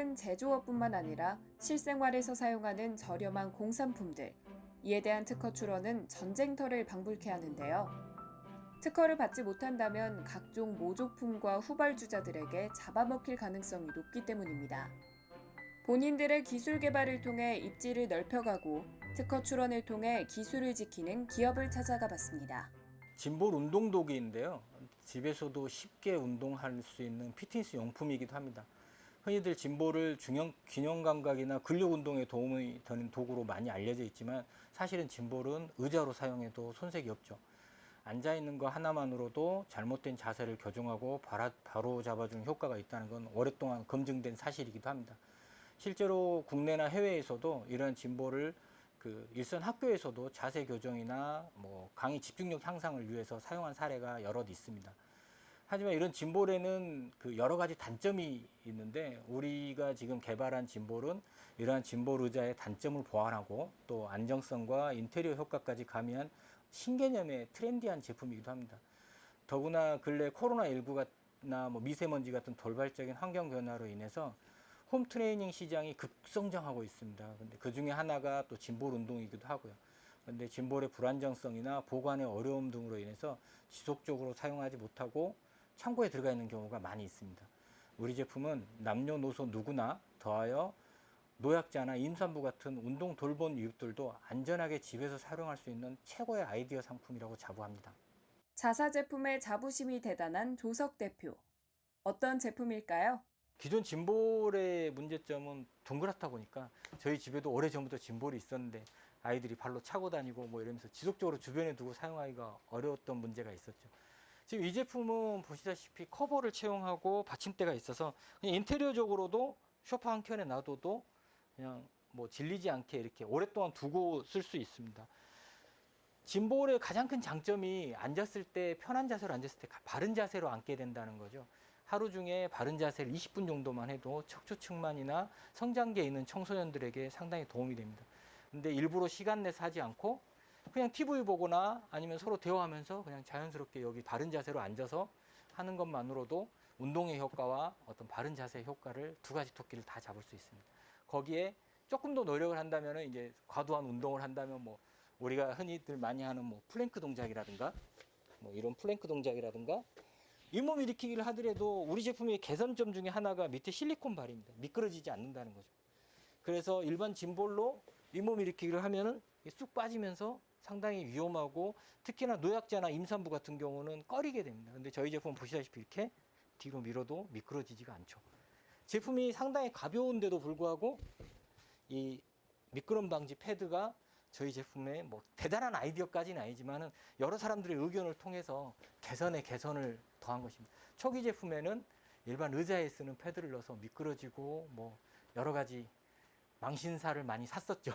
최근 제조업뿐만 아니라 실생활에서 사용하는 저렴한 공산품들, 이에 대한 특허 출원은 전쟁터를 방불케 하는데요. 특허를 받지 못한다면 각종 모조품과 후발주자들에게 잡아먹힐 가능성이 높기 때문입니다. 본인들의 기술 개발을 통해 입지를 넓혀가고 특허 출원을 통해 기술을 지키는 기업을 찾아가 봤습니다. 짐볼 운동도구인데요. 집에서도 쉽게 운동할 수 있는 피트니스 용품이기도 합니다. 흔히들 짐볼을 균형 감각이나 근력 운동에 도움이 되는 도구로 많이 알려져 있지만 사실은 짐볼은 의자로 사용해도 손색이 없죠. 앉아 있는 거 하나만으로도 잘못된 자세를 교정하고 바로 잡아주는 효과가 있다는 건 오랫동안 검증된 사실이기도 합니다. 실제로 국내나 해외에서도 이런 짐볼을 일선 학교에서도 자세 교정이나 강의 집중력 향상을 위해서 사용한 사례가 여럿 있습니다. 하지만 이런 짐볼에는 여러 가지 단점이 있는데 우리가 지금 개발한 짐볼은 이러한 짐볼 의자의 단점을 보완하고 또 안정성과 인테리어 효과까지 가미한 신개념의 트렌디한 제품이기도 합니다. 더구나 근래 코로나19나 미세먼지 같은 돌발적인 환경 변화로 인해서 홈 트레이닝 시장이 급성장하고 있습니다. 근데 그 중에 하나가 또 짐볼 운동이기도 하고요. 근데 짐볼의 불안정성이나 보관의 어려움 등으로 인해서 지속적으로 사용하지 못하고 창고에 들어가 있는 경우가 많이 있습니다. 우리 제품은 남녀노소 누구나 더하여 노약자나 임산부 같은 운동 돌봄 이웃들도 안전하게 집에서 사용할 수 있는 최고의 아이디어 상품이라고 자부합니다. 자사 제품의 자부심이 대단한 조석 대표. 어떤 제품일까요? 기존 짐볼의 문제점은 동그랗다 보니까 저희 집에도 오래전부터 짐볼이 있었는데 아이들이 발로 차고 다니고 이러면서 지속적으로 주변에 두고 사용하기가 어려웠던 문제가 있었죠. 지금 이 제품은 보시다시피 커버를 채용하고 받침대가 있어서 그냥 인테리어적으로도 소파 한 켠에 놔둬도 그냥 질리지 않게 이렇게 오랫동안 두고 쓸 수 있습니다. 짐볼의 가장 큰 장점이 앉았을 때 편한 자세로 앉았을 때 바른 자세로 앉게 된다는 거죠. 하루 중에 바른 자세를 20분 정도만 해도 척추측만이나 성장기에 있는 청소년들에게 상당히 도움이 됩니다. 근데 일부러 시간 내서 하지 않고 그냥 TV 보거나 아니면 서로 대화하면서 그냥 자연스럽게 여기 바른 자세로 앉아서 하는 것만으로도 운동의 효과와 어떤 바른 자세의 효과를 두 가지 토끼를 다 잡을 수 있습니다. 거기에 조금 더 노력을 한다면 이제 과도한 운동을 한다면 우리가 흔히들 많이 하는 플랭크 동작이라든가 이런 플랭크 동작이라든가 잇몸 일으키기를 하더라도 우리 제품의 개선점 중에 하나가 밑에 실리콘 발입니다. 미끄러지지 않는다는 거죠. 그래서 일반 짐볼로 잇몸 일으키기를 하면은 쑥 빠지면서 상당히 위험하고 특히나 노약자나 임산부 같은 경우는 꺼리게 됩니다. 근데 저희 제품 보시다시피 이렇게 뒤로 밀어도 미끄러지지가 않죠. 제품이 상당히 가벼운데도 불구하고 이 미끄럼 방지 패드가 저희 제품의 대단한 아이디어까지는 아니지만은 여러 사람들의 의견을 통해서 개선을 더한 것입니다. 초기 제품에는 일반 의자에 쓰는 패드를 넣어서 미끄러지고 여러 가지 망신사를 많이 샀었죠.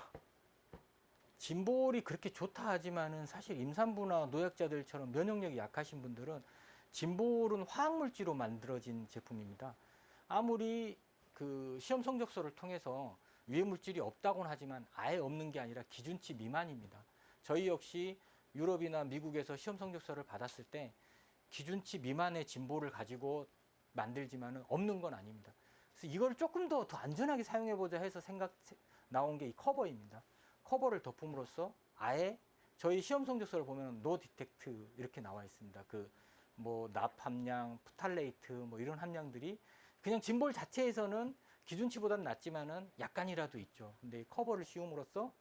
짐볼이 그렇게 좋다 하지만은 사실 임산부나 노약자들처럼 면역력이 약하신 분들은 짐볼은 화학물질로 만들어진 제품입니다. 아무리 시험 성적서를 통해서 유해 물질이 없다고는 하지만 아예 없는 게 아니라 기준치 미만입니다. 저희 역시 유럽이나 미국에서 시험 성적서를 받았을 때 기준치 미만의 짐볼을 가지고 만들지만은 없는 건 아닙니다. 그래서 이걸 조금 더 안전하게 사용해 보자 해서 나온 게 이 커버입니다. 커버를 덮음으로써 아예 저희 시험 성적서를 보면 노 디텍트 이렇게 나와 있습니다. 납 함량, 프탈레이트 이런 함량들이 그냥 짐볼 자체에서는 기준치보다는 낮지만은 약간이라도 있죠. 근데 이 커버를 씌움으로써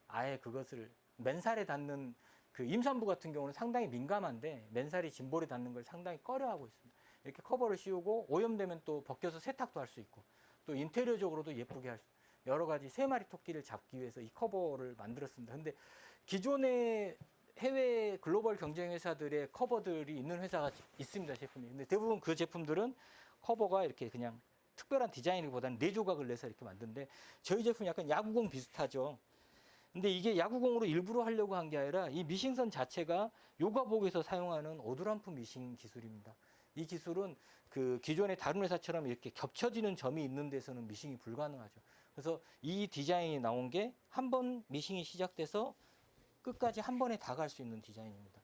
아예 그것을 맨살에 닿는 임산부 같은 경우는 상당히 민감한데 맨살이 짐볼에 닿는 걸 상당히 꺼려하고 있습니다. 이렇게 커버를 씌우고 오염되면 또 벗겨서 세탁도 할 수 있고 또 인테리어적으로도 예쁘게 할 수 여러 가지 세 마리 토끼를 잡기 위해서 이 커버를 만들었습니다. 근데 기존의 해외 글로벌 경쟁 회사들의 커버들이 있는 회사가 있습니다, 제품이. 근데 대부분 그 제품들은 커버가 이렇게 그냥 특별한 디자인보다는 4조각을 내서 이렇게 만드는데 저희 제품 약간 야구공 비슷하죠. 근데 이게 야구공으로 일부러 하려고 한 게 아니라 이 미싱선 자체가 요가복에서 사용하는 오드람프 미싱 기술입니다. 이 기술은 기존의 다른 회사처럼 이렇게 겹쳐지는 점이 있는 데서는 미싱이 불가능하죠. 그래서 이 디자인이 나온 게 한 번 미싱이 시작돼서 끝까지 한 번에 다 갈 수 있는 디자인입니다.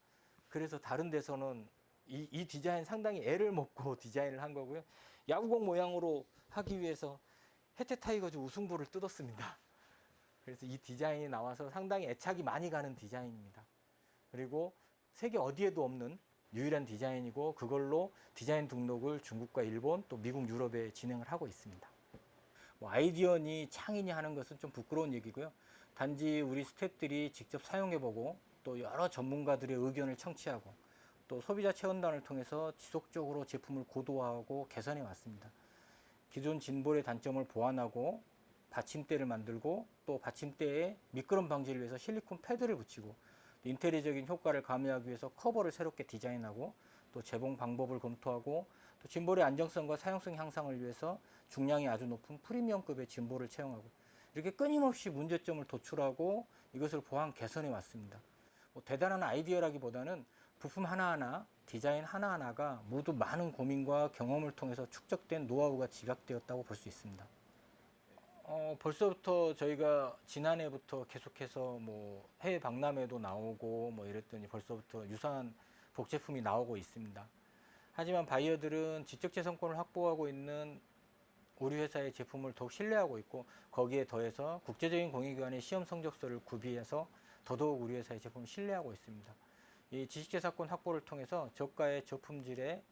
그래서 다른 데서는 이 디자인 상당히 애를 먹고 디자인을 한 거고요. 야구공 모양으로 하기 위해서 해태 타이거즈 우승부를 뜯었습니다. 그래서 이 디자인이 나와서 상당히 애착이 많이 가는 디자인입니다. 그리고 세계 어디에도 없는 유일한 디자인이고 그걸로 디자인 등록을 중국과 일본 또 미국, 유럽에 진행을 하고 있습니다. 뭐 아이디어니 창이니 하는 것은 좀 부끄러운 얘기고요. 단지 우리 스태프들이 직접 사용해보고 또 여러 전문가들의 의견을 청취하고 또 소비자 체험단을 통해서 지속적으로 제품을 고도화하고 개선해 왔습니다. 기존 진볼의 단점을 보완하고 받침대를 만들고 또 받침대에 미끄럼 방지를 위해서 실리콘 패드를 붙이고 인테리어적인 효과를 가미하기 위해서 커버를 새롭게 디자인하고 또 재봉 방법을 검토하고 또 진볼의 안정성과 사용성 향상을 위해서 중량이 아주 높은 프리미엄급의 진볼을 채용하고 이렇게 끊임없이 문제점을 도출하고 이것을 보완 개선해 왔습니다. 뭐 대단한 아이디어라기보다는 부품 하나하나, 디자인 하나하나가 모두 많은 고민과 경험을 통해서 축적된 노하우가 집약되었다고 볼 수 있습니다. 벌써부터 저희가 지난해부터 계속해서 뭐 해외 박람회도 나오고 뭐 이랬더니 벌써부터 유사한 복제품이 나오고 있습니다. 하지만 바이어들은 지적재산권을 확보하고 있는 우리 회사의 제품을 더욱 신뢰하고 있고 거기에 더해서 국제적인 공익기관의 시험 성적서를 구비해서 더더욱 우리 회사의 제품을 신뢰하고 있습니다. 이 지식재산권 확보를 통해서 저가의 저품질의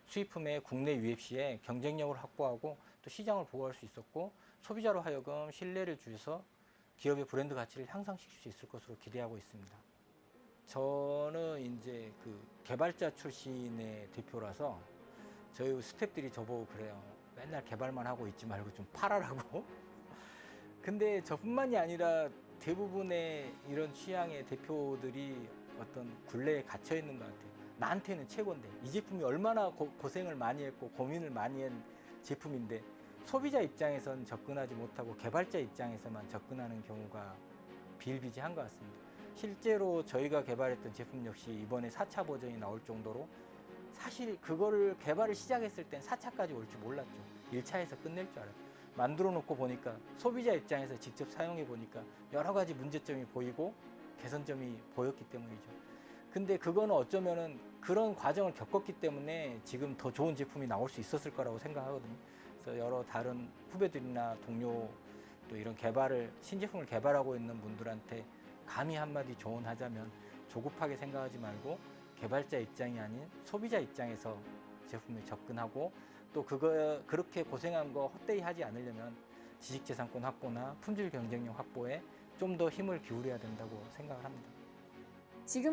수입품의 국내 유입 시에 경쟁력을 확보하고 또 시장을 보호할 수 있었고 소비자로 하여금 신뢰를 주셔서 기업의 브랜드 가치를 향상시킬 수 있을 것으로 기대하고 있습니다. 저는 이제 그 개발자 출신의 대표라서 저희 스태프들이 저보고 그래요. 맨날 개발만 하고 있지 말고 좀 팔아라고. 근데 저뿐만이 아니라 대부분의 이런 취향의 대표들이 어떤 굴레에 갇혀 있는 것 같아요. 나한테는 최고인데 이 제품이 얼마나 고생을 많이 했고 고민을 많이 한 제품인데 소비자 입장에선 접근하지 못하고 개발자 입장에서만 접근하는 경우가 비일비재한 것 같습니다. 실제로 저희가 개발했던 제품 역시 이번에 4차 버전이 나올 정도로 사실 그거를 개발을 시작했을 땐 4차까지 올 줄 몰랐죠. 1차에서 끝낼 줄 알았죠. 만들어 놓고 보니까 소비자 입장에서 직접 사용해 보니까 여러 가지 문제점이 보이고 개선점이 보였기 때문이죠. 근데 그거는 어쩌면은 그런 과정을 겪었기 때문에 지금 더 좋은 제품이 나올 수 있었을 거라고 생각하거든요. 그래서 여러 다른 후배들이나 동료 또 이런 신제품을 개발하고 있는 분들한테 감히 한마디 조언하자면 조급하게 생각하지 말고 개발자 입장이 아닌 소비자 입장에서 제품에 접근하고 또 그렇게 고생한 거 헛되이 하지 않으려면 지식재산권 확보나 품질 경쟁력 확보에 좀 더 힘을 기울여야 된다고 생각을 합니다. 지금